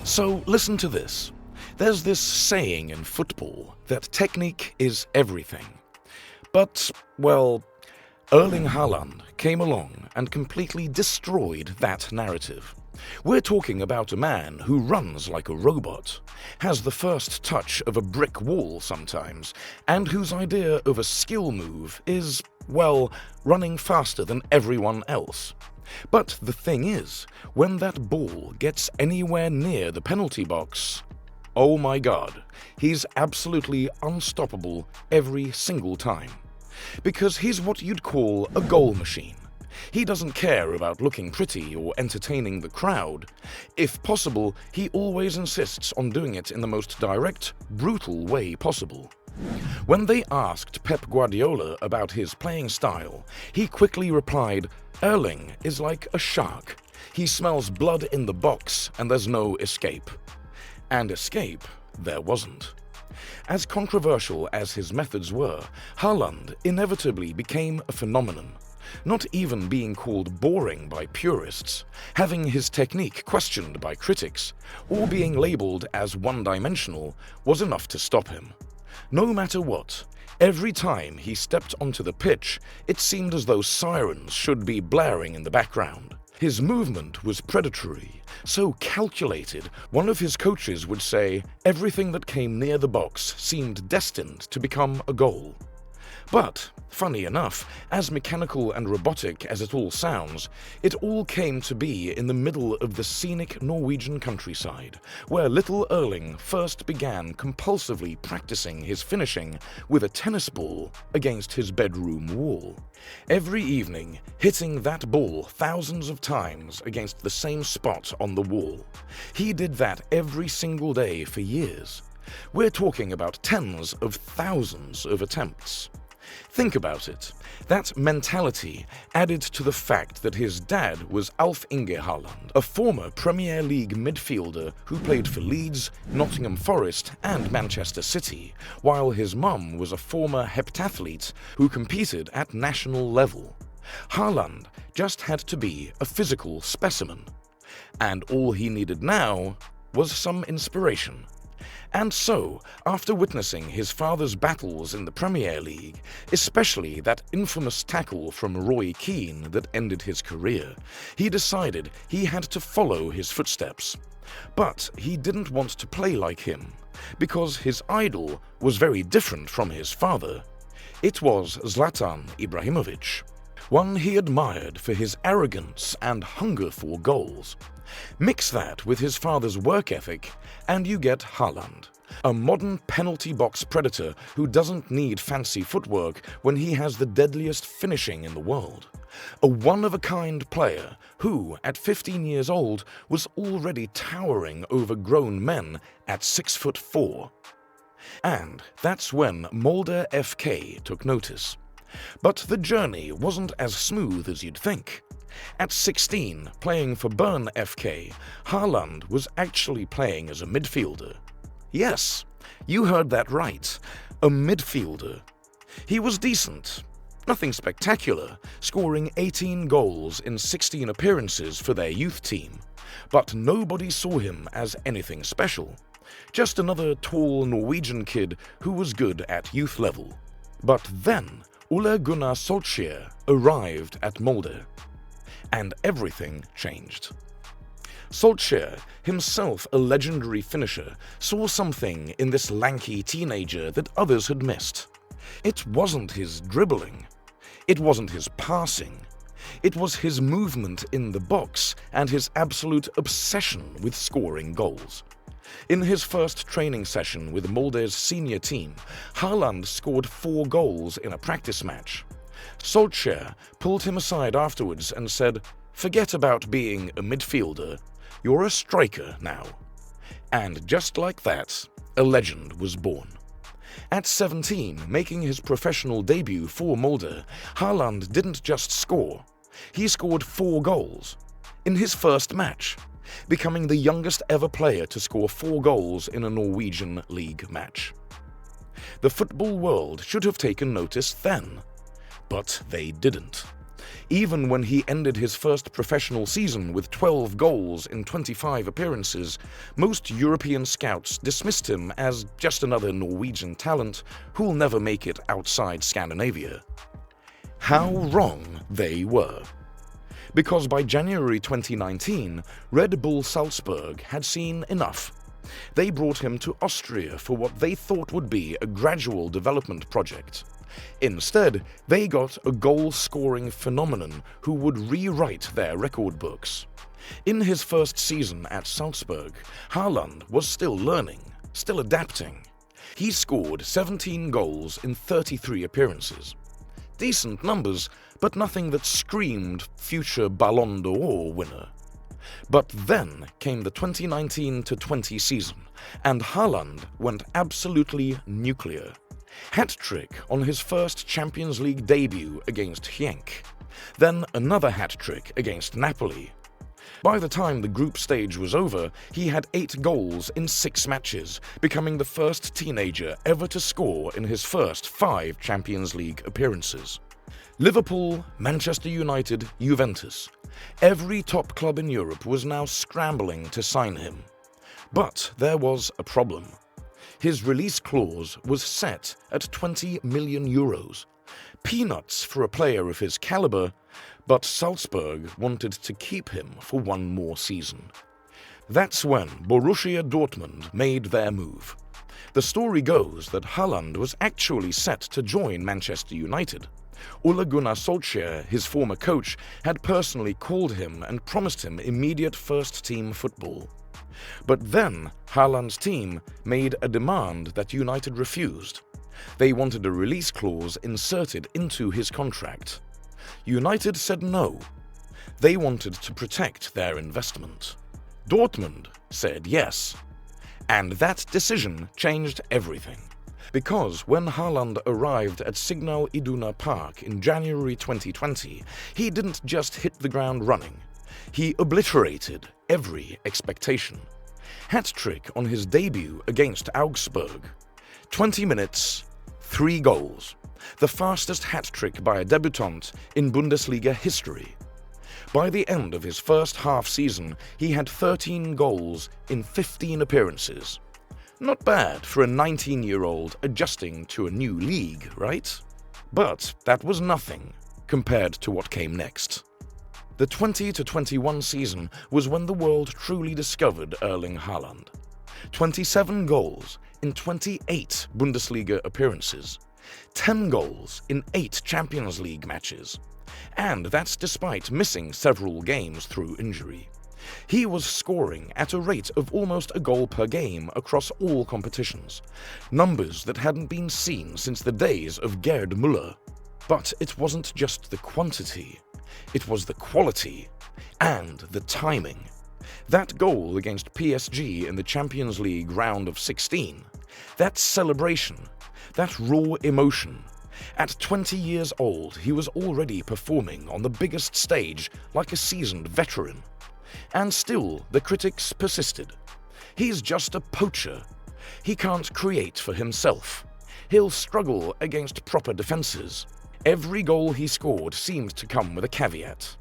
So listen to this. There's this saying in football that technique is everything. But, well, Erling Haaland came along and completely destroyed that narrative. We're talking about a man who runs like a robot, has the first touch of a brick wall sometimes, and whose idea of a skill move is, well, running faster than everyone else. But the thing is, when that ball gets anywhere near the penalty box, oh my god, he's absolutely unstoppable every single time. Because he's what you'd call a goal machine. He doesn't care about looking pretty or entertaining the crowd. If possible, he always insists on doing it in the most direct, brutal way possible. When they asked Pep Guardiola about his playing style, he quickly replied, "Erling is like a shark. He smells blood in the box and there's no escape." And escape there wasn't. As controversial as his methods were, Haaland inevitably became a phenomenon. Not even being called boring by purists, having his technique questioned by critics, or being labelled as one-dimensional was enough to stop him. No matter what, every time he stepped onto the pitch, it seemed as though sirens should be blaring in the background. His movement was predatory, so calculated, one of his coaches would say everything that came near the box seemed destined to become a goal. But, funny enough, as mechanical and robotic as it all sounds, it all came to be in the middle of the scenic Norwegian countryside, where little Erling first began compulsively practicing his finishing with a tennis ball against his bedroom wall. Every evening, hitting that ball thousands of times against the same spot on the wall. He did that every single day for years. We're talking about tens of thousands of attempts. Think about it. That mentality added to the fact that his dad was Alf Inge Haaland, a former Premier League midfielder who played for Leeds, Nottingham Forest and Manchester City, while his mum was a former heptathlete who competed at national level. Haaland just had to be a physical specimen. And all he needed now was some inspiration. And so, after witnessing his father's battles in the Premier League, especially that infamous tackle from Roy Keane that ended his career, he decided he had to follow his footsteps. But he didn't want to play like him, because his idol was very different from his father. It was Zlatan Ibrahimovic, one he admired for his arrogance and hunger for goals. Mix that with his father's work ethic, and you get Haaland, a modern penalty box predator who doesn't need fancy footwork when he has the deadliest finishing in the world. A one-of-a-kind player who, at 15 years old, was already towering over grown men at 6'4". And that's when Molde FK took notice. But the journey wasn't as smooth as you'd think. At 16, playing for Bern FK, Haaland was actually playing as a midfielder. Yes, you heard that right, a midfielder. He was decent, nothing spectacular, scoring 18 goals in 16 appearances for their youth team. But nobody saw him as anything special. Just another tall Norwegian kid who was good at youth level. But then, Ole Gunnar Solskjær arrived at Molde. And everything changed. Solskjær, himself a legendary finisher, saw something in this lanky teenager that others had missed. It wasn't his dribbling. It wasn't his passing. It was his movement in the box and his absolute obsession with scoring goals. In his first training session with Molde's senior team, Haaland scored 4 goals in a practice match. Solskjær pulled him aside afterwards and said, "Forget about being a midfielder, you're a striker now." And just like that, a legend was born. At 17, making his professional debut for Molde, Haaland didn't just score, he scored 4 goals in his first match, becoming the youngest ever player to score 4 goals in a Norwegian league match. The football world should have taken notice then, but they didn't. Even when he ended his first professional season with 12 goals in 25 appearances, most European scouts dismissed him as just another Norwegian talent who'll never make it outside Scandinavia. How wrong they were. Because by January 2019, Red Bull Salzburg had seen enough. They brought him to Austria for what they thought would be a gradual development project. Instead, they got a goal-scoring phenomenon who would rewrite their record books. In his first season at Salzburg, Haaland was still learning, still adapting. He scored 17 goals in 33 appearances. Decent numbers, but nothing that screamed future Ballon d'Or winner. But then came the 2019-20 season, and Haaland went absolutely nuclear. Hat-trick on his first Champions League debut against Genk, then another hat-trick against Napoli. By the time the group stage was over, he had 8 goals in 6 matches, becoming the first teenager ever to score in his first 5 Champions League appearances. Liverpool, Manchester United, Juventus. Every top club in Europe was now scrambling to sign him. But there was a problem. His release clause was set at 20 million euros. Peanuts for a player of his caliber, but Salzburg wanted to keep him for one more season. That's when Borussia Dortmund made their move. The story goes that Haaland was actually set to join Manchester United. Ole Gunnar Solskjaer, his former coach, had personally called him and promised him immediate first-team football. But then Haaland's team made a demand that United refused. They wanted a release clause inserted into his contract. United said no. They wanted to protect their investment. Dortmund said yes. And that decision changed everything. Because when Haaland arrived at Signal Iduna Park in January 2020, he didn't just hit the ground running. He obliterated every expectation. Hat-trick on his debut against Augsburg. 20 minutes, 3 goals. The fastest hat-trick by a debutant in Bundesliga history. By the end of his first half-season, he had 13 goals in 15 appearances. Not bad for a 19-year-old adjusting to a new league, right? But that was nothing compared to what came next. The 20-21 season was when the world truly discovered Erling Haaland. 27 goals in 28 Bundesliga appearances. 10 goals in 8 Champions League matches. And that's despite missing several games through injury. He was scoring at a rate of almost a goal per game across all competitions, numbers that hadn't been seen since the days of Gerd Müller. But it wasn't just the quantity, it was the quality and the timing. That goal against PSG in the Champions League round of 16, that celebration, that raw emotion. At 20 years old, he was already performing on the biggest stage like a seasoned veteran. And still, the critics persisted. He's just a poacher. He can't create for himself. He'll struggle against proper defenses. Every goal he scored seemed to come with a caveat.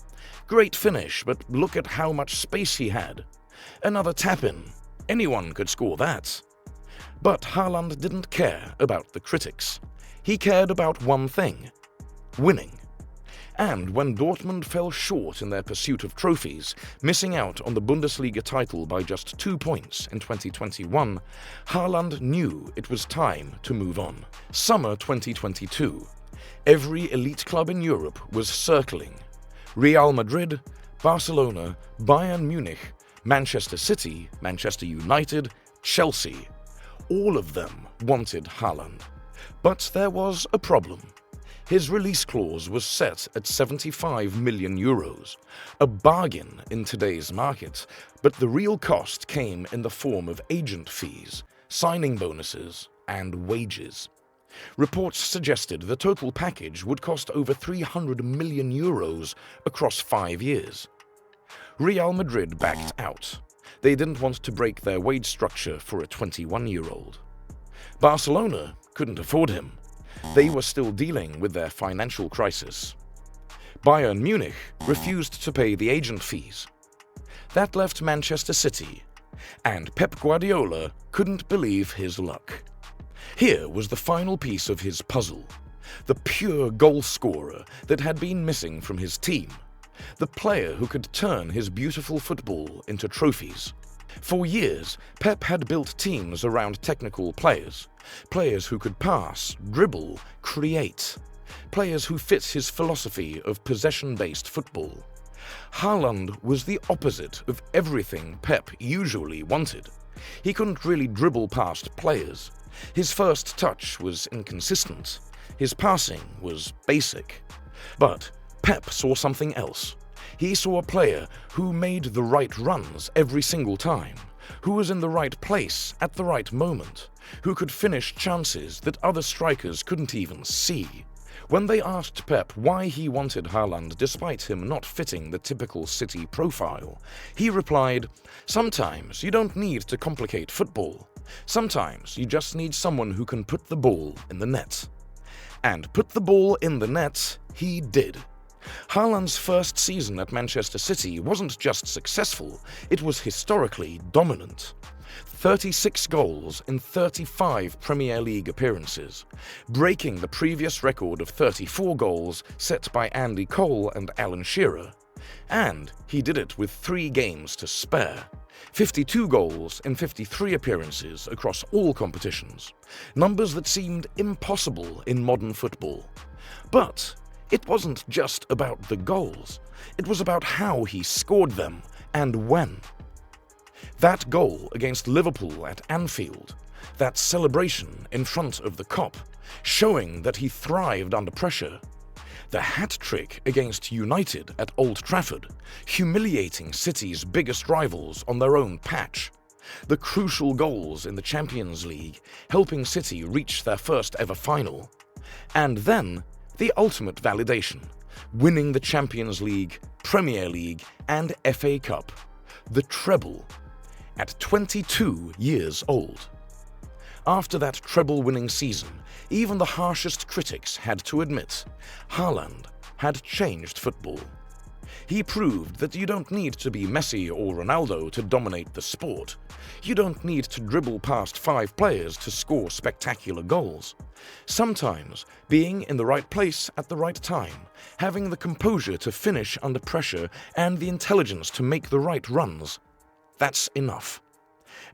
Great finish, but look at how much space he had. Another tap-in. Anyone could score that. But Haaland didn't care about the critics. He cared about one thing: winning. And when Dortmund fell short in their pursuit of trophies, missing out on the Bundesliga title by just 2 points in 2021, Haaland knew it was time to move on. Summer 2022. Every elite club in Europe was circling. Real Madrid, Barcelona, Bayern Munich, Manchester City, Manchester United, Chelsea. All of them wanted Haaland. But there was a problem. His release clause was set at 75 million euros, a bargain in today's market, but the real cost came in the form of agent fees, signing bonuses, and wages. Reports suggested the total package would cost over 300 million euros across 5 years. Real Madrid backed out. They didn't want to break their wage structure for a 21-year-old. Barcelona couldn't afford him. They were still dealing with their financial crisis. Bayern Munich refused to pay the agent fees. That left Manchester City, and Pep Guardiola couldn't believe his luck. Here was the final piece of his puzzle, the pure goal scorer that had been missing from his team, the player who could turn his beautiful football into trophies. For years, Pep had built teams around technical players, players who could pass, dribble, create, players who fit his philosophy of possession-based football. Haaland was the opposite of everything Pep usually wanted. He couldn't really dribble past players. His first touch was inconsistent. His passing was basic. But Pep saw something else. He saw a player who made the right runs every single time, who was in the right place at the right moment, who could finish chances that other strikers couldn't even see. When they asked Pep why he wanted Haaland despite him not fitting the typical City profile, he replied, "Sometimes you don't need to complicate football. Sometimes you just need someone who can put the ball in the net." And put the ball in the net he did. Haaland's first season at Manchester City wasn't just successful, it was historically dominant. 36 goals in 35 Premier League appearances, breaking the previous record of 34 goals set by Andy Cole and Alan Shearer. And he did it with 3 games to spare. 52 goals in 53 appearances across all competitions, numbers that seemed impossible in modern football. But it wasn't just about the goals, it was about how he scored them and when. That goal against Liverpool at Anfield, that celebration in front of the Kop, showing that he thrived under pressure. The hat-trick against United at Old Trafford, humiliating City's biggest rivals on their own patch. The crucial goals in the Champions League, helping City reach their first ever final. And then, the ultimate validation, winning the Champions League, Premier League, and FA Cup. The treble. At 22 years old. After that treble-winning season, even the harshest critics had to admit, Haaland had changed football. He proved that you don't need to be Messi or Ronaldo to dominate the sport. You don't need to dribble past 5 players to score spectacular goals. Sometimes, being in the right place at the right time, having the composure to finish under pressure and the intelligence to make the right runs, that's enough.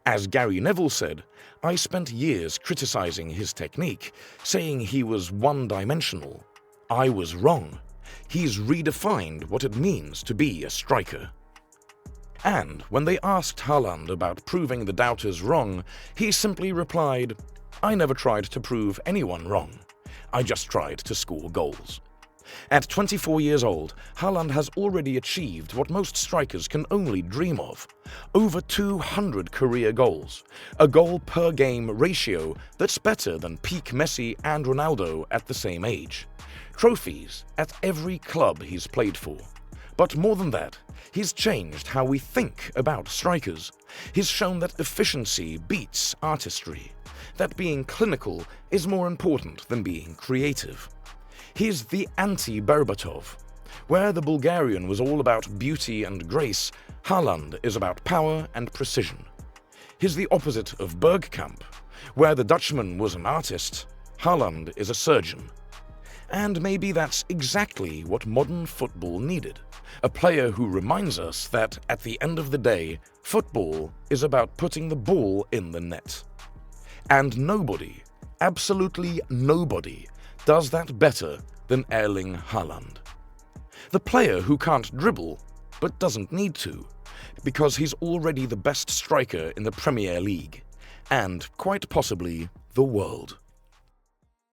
As Gary Neville said, I spent years criticizing his technique, saying he was one-dimensional. I was wrong. He's redefined what it means to be a striker. And when they asked Haaland about proving the doubters wrong, he simply replied, I never tried to prove anyone wrong. I just tried to score goals. At 24 years old, Haaland has already achieved what most strikers can only dream of. Over 200 career goals, a goal-per-game ratio that's better than peak Messi and Ronaldo at the same age. Trophies at every club he's played for. But more than that, he's changed how we think about strikers. He's shown that efficiency beats artistry, that being clinical is more important than being creative. He's the anti-Berbatov. Where the Bulgarian was all about beauty and grace, Haaland is about power and precision. He's the opposite of Bergkamp. Where the Dutchman was an artist, Haaland is a surgeon. And maybe that's exactly what modern football needed. A player who reminds us that, at the end of the day, football is about putting the ball in the net. And nobody, absolutely nobody, does that better than Erling Haaland. The player who can't dribble, but doesn't need to, because he's already the best striker in the Premier League, and quite possibly the world.